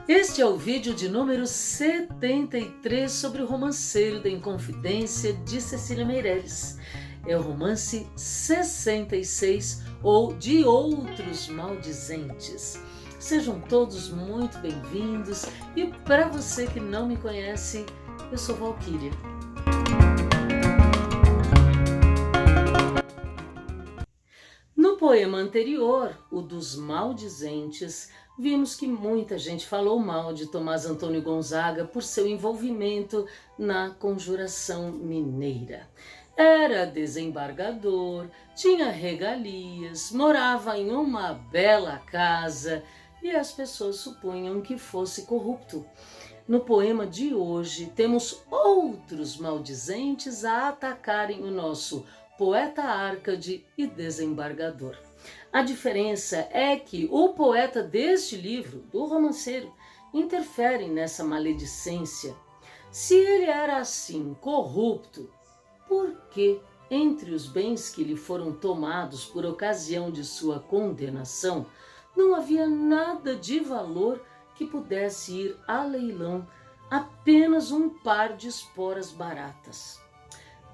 Este é o vídeo de número 73 sobre o romanceiro da Inconfidência de Cecília Meirelles. É o romance 66 ou De Outros Maldizentes. Sejam todos muito bem-vindos e para você que não me conhece, eu sou Valquíria. No poema anterior, o dos Maldizentes, vimos que muita gente falou mal de Tomás Antônio Gonzaga por seu envolvimento na Conjuração Mineira. Era desembargador, tinha regalias, morava em uma bela casa e as pessoas supunham que fosse corrupto. No poema de hoje, temos outros maldizentes a atacarem o nosso poeta Árcade e desembargador. A diferença é que o poeta deste livro, do romanceiro, interfere nessa maledicência. Se ele era assim, corrupto, por que, entre os bens que lhe foram tomados por ocasião de sua condenação, não havia nada de valor que pudesse ir a leilão, apenas um par de esporas baratas?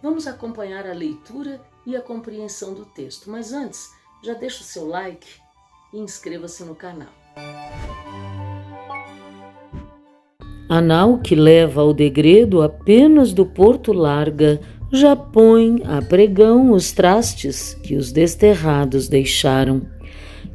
Vamos acompanhar a leitura e a compreensão do texto, mas antes, já deixa o seu like e inscreva-se no canal. A nau que leva ao degredo apenas do Porto Larga já põe a pregão os trastes que os desterrados deixaram.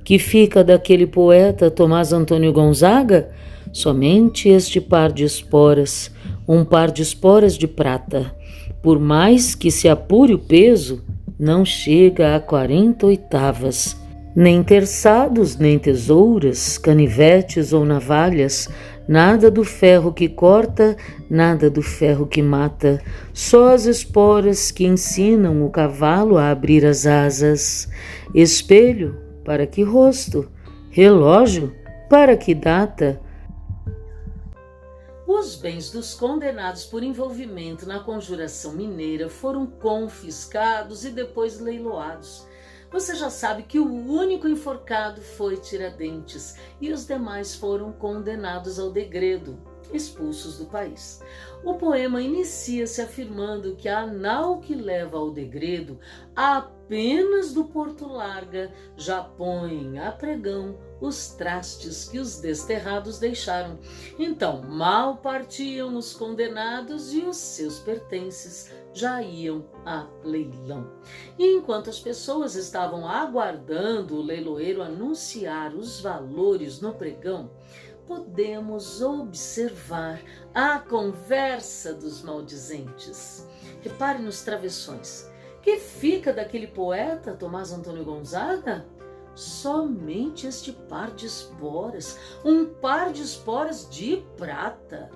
Que fica daquele poeta Tomás Antônio Gonzaga? Somente este par de esporas, um par de esporas de prata. Por mais que se apure o peso, não chega a 40 oitavas. Nem terçados, nem tesouras, canivetes ou navalhas, nada do ferro que corta, nada do ferro que mata, só as esporas que ensinam o cavalo a abrir as asas. Espelho, para que rosto? Relógio, para que data? Os bens dos condenados por envolvimento na Conjuração Mineira foram confiscados e depois leiloados. Você já sabe que o único enforcado foi Tiradentes e os demais foram condenados ao degredo, expulsos do país. O poema inicia-se afirmando que a nau que leva ao degredo, apenas do Porto Larga, já põe a pregão os trastes que os desterrados deixaram. Então, mal partiam os condenados e os seus pertences já iam a leilão. E enquanto as pessoas estavam aguardando o leiloeiro anunciar os valores no pregão, podemos observar a conversa dos maldizentes. Repare nos travessões. Que fica daquele poeta Tomás Antônio Gonzaga? Somente este par de esporas, um par de esporas de prata.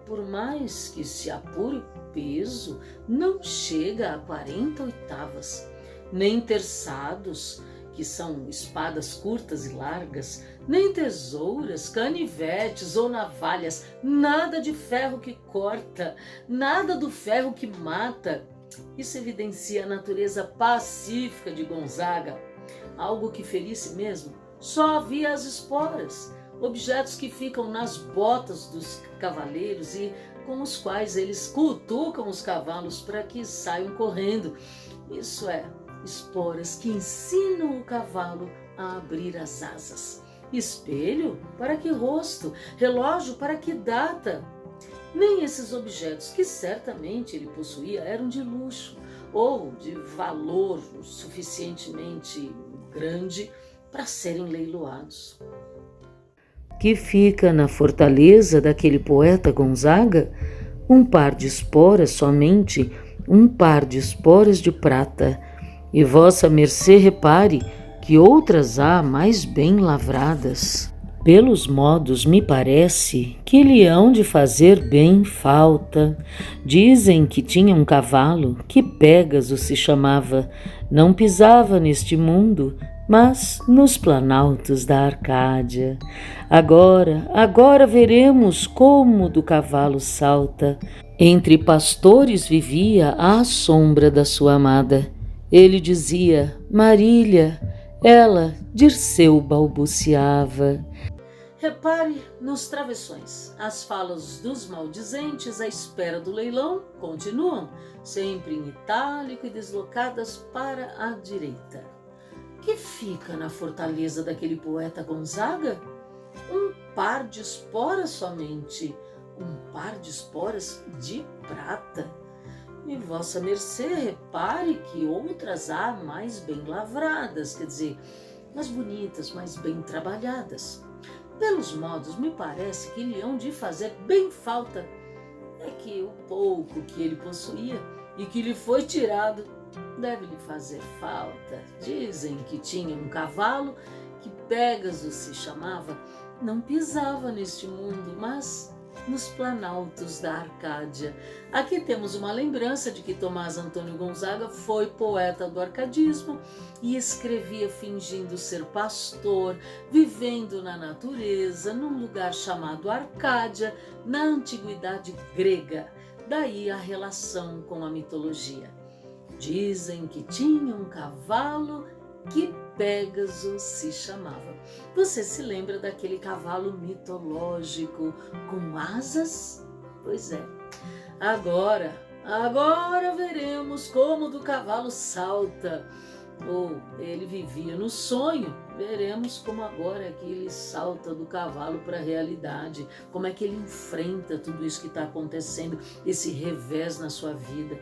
Por mais que se apure o peso, não chega a 40 oitavas. Nem terçados, que são espadas curtas e largas, nem tesouras, canivetes ou navalhas, nada de ferro que corta, nada do ferro que mata. Isso evidencia a natureza pacífica de Gonzaga. Algo que ferisse mesmo, só havia as esporas, objetos que ficam nas botas dos cavaleiros e com os quais eles cutucam os cavalos para que saiam correndo. Isso é, esporas que ensinam o cavalo a abrir as asas. Espelho, para que rosto? Relógio, para que data? Nem esses objetos, que certamente ele possuía, eram de luxo ou de valor suficientemente grande para serem leiloados. Que fica na fortaleza daquele poeta Gonzaga? Um par de esporas somente, um par de esporas de prata. E vossa mercê repare que outras há mais bem lavradas. Pelos modos me parece que lhe hão de fazer bem falta. Dizem que tinha um cavalo, que Pégaso se chamava, não pisava neste mundo, mas nos planaltos da Arcádia. Agora veremos como do cavalo salta. Entre pastores vivia à sombra da sua amada. Ele dizia, Marília, ela Dirceu balbuciava. Repare nos travessões. As falas dos maldizentes à espera do leilão continuam, sempre em itálico e deslocadas para a direita. Que fica na fortaleza daquele poeta Gonzaga? Um par de esporas somente, um par de esporas de prata. E vossa mercê repare que outras há mais bem lavradas, quer dizer, mais bonitas, mais bem trabalhadas. Pelos modos, me parece que lhe hão de fazer bem falta. É que o pouco que ele possuía e que lhe foi tirado deve lhe fazer falta. Dizem que tinha um cavalo que Pégasus se chamava, não pisava neste mundo, mas nos planaltos da Arcádia. Aqui temos uma lembrança de que Tomás Antônio Gonzaga foi poeta do arcadismo e escrevia fingindo ser pastor, vivendo na natureza, num lugar chamado Arcádia, na antiguidade grega. Daí a relação com a mitologia. Dizem que tinha um cavalo que Pégasus se chamava. Você se lembra daquele cavalo mitológico com asas? Pois é. Agora veremos como do cavalo salta. Ou ele vivia no sonho. Veremos como agora é que ele salta do cavalo para a realidade. Como é que ele enfrenta tudo isso que está acontecendo, esse revés na sua vida.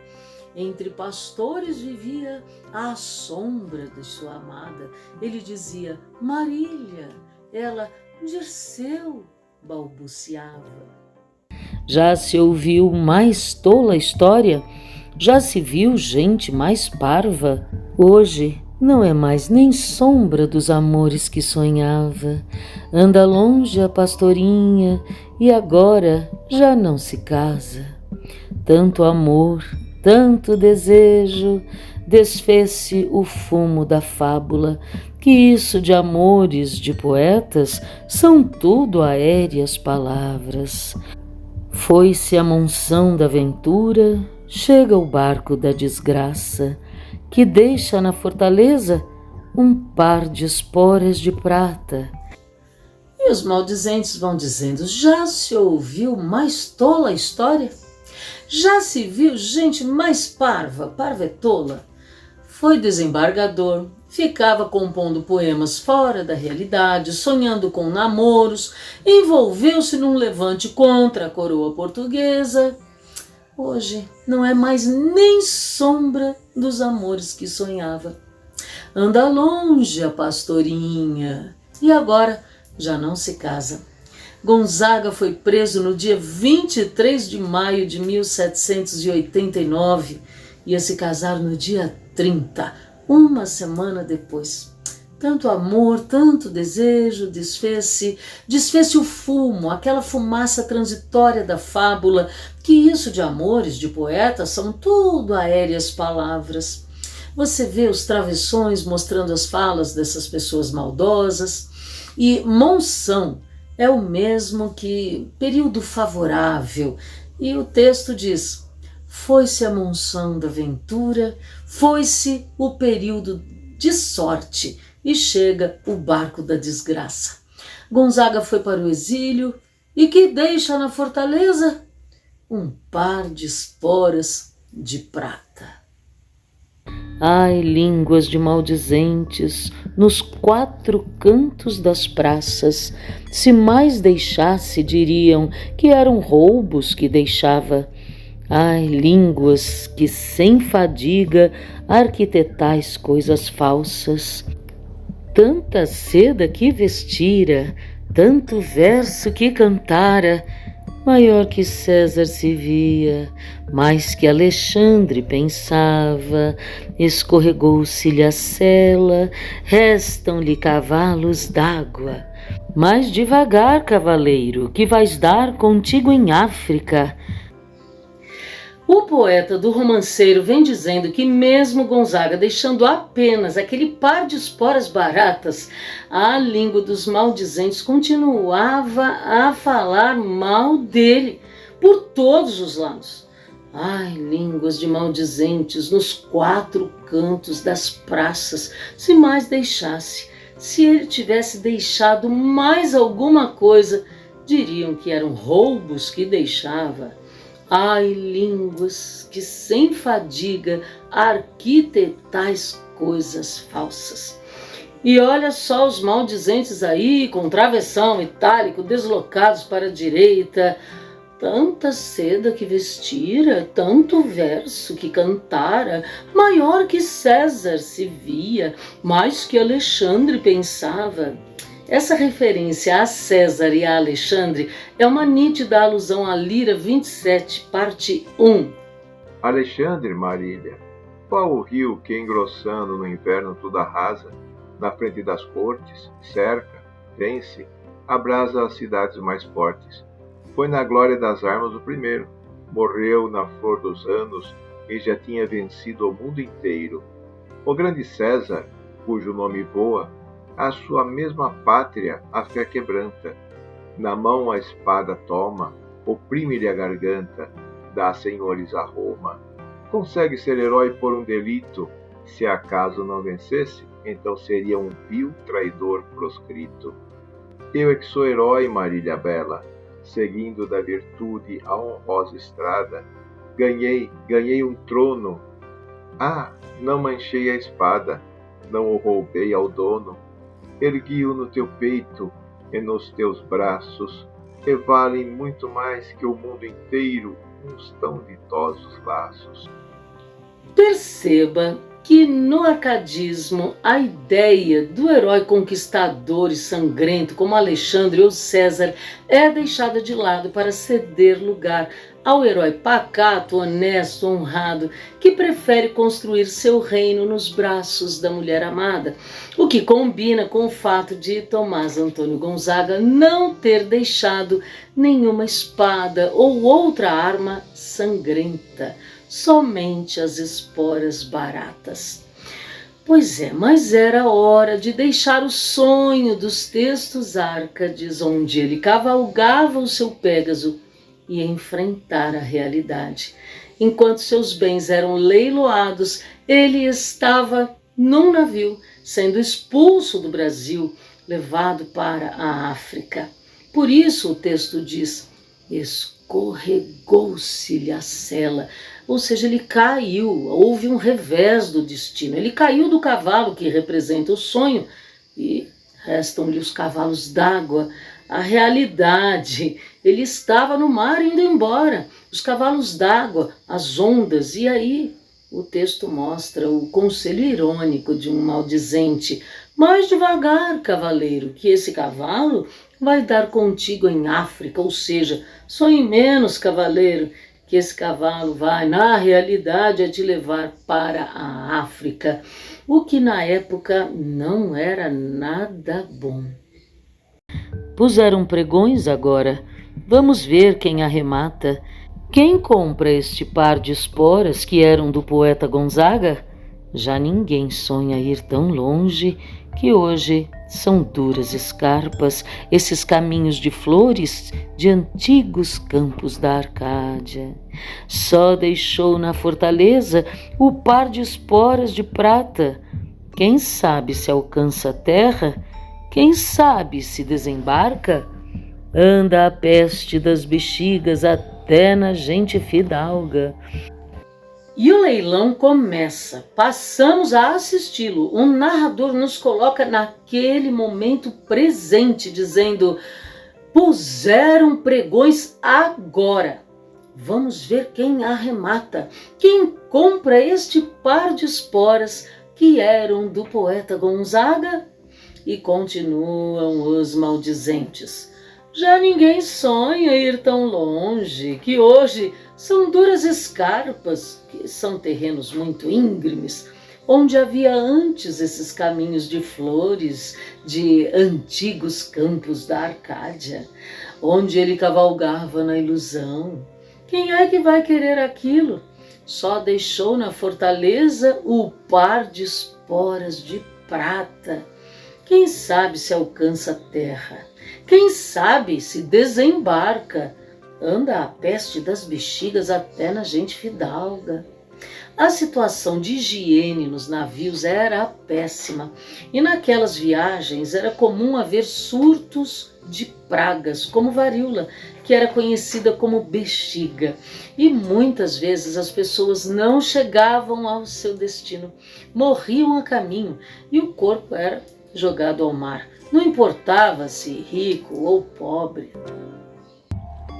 Entre pastores vivia à sombra de sua amada. Ele dizia, Marília, ela, Dirceu, balbuciava. Já se ouviu mais tola história? Já se viu gente mais parva? Hoje não é mais nem sombra dos amores que sonhava. Anda longe a pastorinha e agora já não se casa. Tanto amor, tanto desejo, desfez-se o fumo da fábula, que isso de amores de poetas são tudo aéreas palavras. Foi-se a monção da ventura, chega o barco da desgraça, que deixa na fortaleza um par de esporas de prata. E os maldizentes vão dizendo, já se ouviu mais tola história? Já se viu gente mais parva? Parva é tola. Foi desembargador, ficava compondo poemas fora da realidade, sonhando com namoros, envolveu-se num levante contra a coroa portuguesa. Hoje não é mais nem sombra dos amores que sonhava. Anda longe a pastorinha e agora já não se casa. Gonzaga foi preso no dia 23 de maio de 1789. Ia se casar no dia 30, uma semana depois. Tanto amor, tanto desejo, desfez-se o fumo, aquela fumaça transitória da fábula, que isso de amores, de poetas, são tudo aéreas palavras. Você vê os travessões mostrando as falas dessas pessoas maldosas, e monção é o mesmo que período favorável, e o texto diz, foi-se a monção da ventura, foi-se o período de sorte, e chega o barco da desgraça. Gonzaga foi para o exílio, e que deixa na fortaleza? Um par de esporas de prata. Ai, línguas de maldizentes, nos quatro cantos das praças, se mais deixasse, diriam que eram roubos que deixava. Ai, línguas que sem fadiga arquitetais coisas falsas. Tanta seda que vestira, tanto verso que cantara, maior que César se via, mais que Alexandre pensava, escorregou-se-lhe a sela, restam-lhe cavalos d'água. Mais devagar, cavaleiro, que vais dar contigo em África. O poeta do romanceiro vem dizendo que mesmo Gonzaga deixando apenas aquele par de esporas baratas, a língua dos maldizentes continuava a falar mal dele por todos os lados. Ai, línguas de maldizentes nos quatro cantos das praças, se mais deixasse, Se ele tivesse deixado mais alguma coisa, diriam que eram roubos que deixava. Ai, línguas, que sem fadiga arquitetais coisas falsas. E olha só os maldizentes aí, com travessão itálico, deslocados para a direita. Tanta seda que vestira, tanto verso que cantara, maior que César se via, mais que Alexandre pensava. Essa referência a César e a Alexandre é uma nítida alusão à Lira 27, parte 1. Alexandre, Marília, qual o rio que, engrossando no inverno tudo arrasa, na frente das cortes, cerca, vence, abrasa as cidades mais fortes? Foi na glória das armas o primeiro, morreu na flor dos anos e já tinha vencido o mundo inteiro. O grande César, cujo nome voa, a sua mesma pátria a fé quebranta. Na mão a espada toma, oprime-lhe a garganta, dá senhores a Roma. Consegue ser herói por um delito, se acaso não vencesse, então seria um vil traidor proscrito. Eu é que sou herói, Marília Bela, seguindo da virtude a honrosa estrada, ganhei um trono. Ah, não manchei a espada, não o roubei ao dono, ergui-o no teu peito e nos teus braços, que valem muito mais que o mundo inteiro, uns tão ditosos laços. Perceba que no arcadismo a ideia do herói conquistador e sangrento como Alexandre ou César é deixada de lado para ceder lugar ao herói pacato, honesto, honrado, que prefere construir seu reino nos braços da mulher amada, o que combina com o fato de Tomás Antônio Gonzaga não ter deixado nenhuma espada ou outra arma sangrenta, somente as esporas baratas. Pois é, mas era hora de deixar o sonho dos textos árcades, onde ele cavalgava o seu Pégaso, e enfrentar a realidade. Enquanto seus bens eram leiloados, ele estava num navio, sendo expulso do Brasil, levado para a África. Por isso o texto diz: escorregou-se-lhe a sela, ou seja, ele caiu, houve um revés do destino. Ele caiu do cavalo que representa o sonho e restam-lhe os cavalos d'água, a realidade. Ele estava no mar indo embora, os cavalos d'água, as ondas, e aí o texto mostra o conselho irônico de um maldizente: mais devagar, cavaleiro, que esse cavalo vai dar contigo em África, ou seja, sonhe menos, cavaleiro, que esse cavalo vai, na realidade, te levar para a África, o que na época não era nada bom. Puseram pregões agora. Vamos ver quem arremata. Quem compra este par de esporas que eram do poeta Gonzaga? Já ninguém sonha ir tão longe, que hoje são duras escarpas, esses caminhos de flores de antigos campos da Arcádia. Só deixou na fortaleza o par de esporas de prata. Quem sabe se alcança a terra? Quem sabe se desembarca? Anda a peste das bexigas até na gente fidalga. E o leilão começa. Passamos a assisti-lo. O narrador nos coloca naquele momento presente, dizendo: puseram pregões agora. Vamos ver quem arremata, quem compra este par de esporas que eram do poeta Gonzaga. E continuam os maldizentes: já ninguém sonha ir tão longe, que hoje são duras escarpas, que são terrenos muito íngremes, onde havia antes esses caminhos de flores, de antigos campos da Arcádia, onde ele cavalgava na ilusão. Quem é que vai querer aquilo? Só deixou na fortaleza o par de esporas de prata. Quem sabe se alcança a terra? Quem sabe se desembarca? Anda a peste das bexigas até na gente fidalga. A situação de higiene nos navios era péssima e naquelas viagens era comum haver surtos de pragas, como varíola, que era conhecida como bexiga. E muitas vezes as pessoas não chegavam ao seu destino, morriam a caminho e o corpo era jogado ao mar. Não importava se rico ou pobre.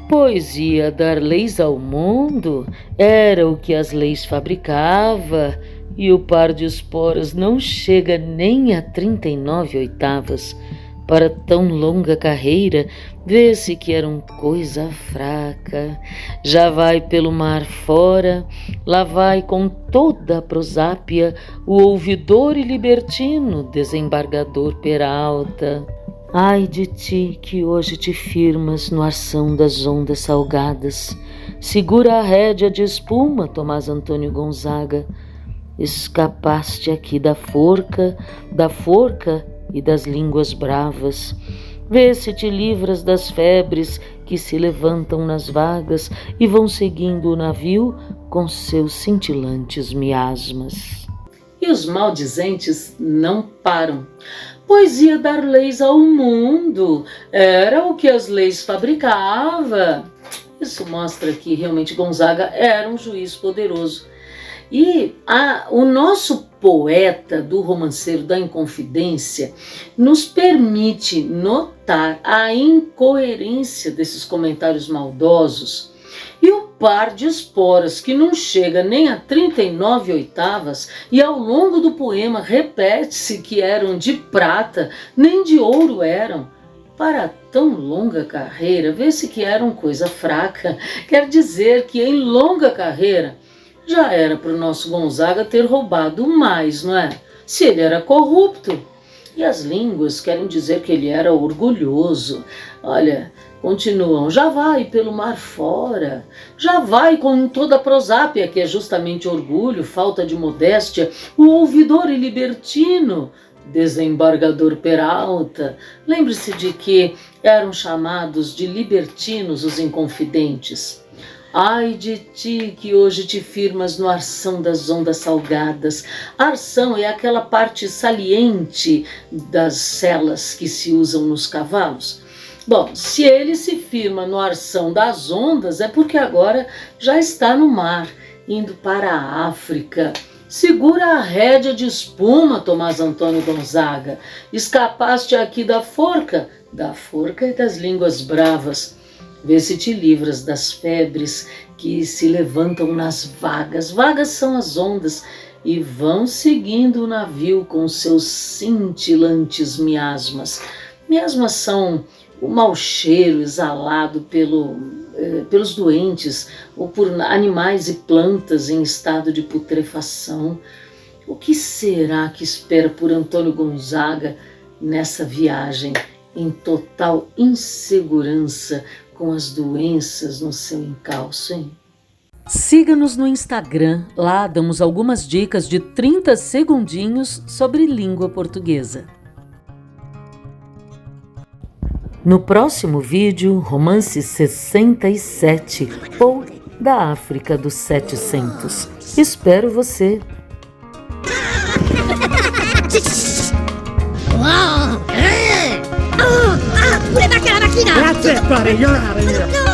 Pois ia dar leis ao mundo, era o que as leis fabricava, e o par de esporas não chega nem a 39 oitavas. Para tão longa carreira, vê-se que eram coisa fraca. Já vai pelo mar fora, lá vai com toda a prosápia o ouvidor e libertino desembargador Peralta. Ai de ti que hoje te firmas no arção das ondas salgadas. Segura a rédea de espuma, Tomás Antônio Gonzaga. Escapaste aqui da forca e das línguas bravas. Vê se te livras das febres que se levantam nas vagas e vão seguindo o navio com seus cintilantes miasmas. E os maldizentes não param, pois ia dar leis ao mundo, era o que as leis fabricava. Isso mostra que realmente Gonzaga era um juiz poderoso. E o nosso poeta do Romanceiro da Inconfidência nos permite notar a incoerência desses comentários maldosos. E o par de esporas que não chega nem a 39 oitavas e ao longo do poema repete-se que eram de prata, nem de ouro eram. Para tão longa carreira, vê-se que eram coisa fraca. Quer dizer que em longa carreira já era para o nosso Gonzaga ter roubado mais, não é? Se ele era corrupto. E as línguas querem dizer que ele era orgulhoso. Olha, continuam, já vai pelo mar fora, já vai com toda a prosápia, que é justamente orgulho, falta de modéstia, o ouvidor e libertino, desembargador Peralta. Lembre-se de que eram chamados de libertinos os inconfidentes. Ai de ti que hoje te firmas no arção das ondas salgadas. Arção é aquela parte saliente das selas que se usam nos cavalos. Bom, se ele se firma no arção das ondas, é porque agora já está no mar, indo para a África. Segura a rédea de espuma, Tomás Antônio Gonzaga. Escapaste aqui da forca e das línguas bravas. Vê se te livras das febres que se levantam nas vagas. Vagas são as ondas e vão seguindo o navio com seus cintilantes miasmas. Miasmas são o mau cheiro exalado pelos doentes ou por animais e plantas em estado de putrefação. O que será que espera por Antônio Gonzaga nessa viagem em total insegurança com as doenças no seu encalço, hein? Siga-nos no Instagram, lá damos algumas dicas de 30 segundinhos sobre língua portuguesa. No próximo vídeo, romance 67, ou da África dos 700. Espero você! Pure macchina! Grazie, pare, io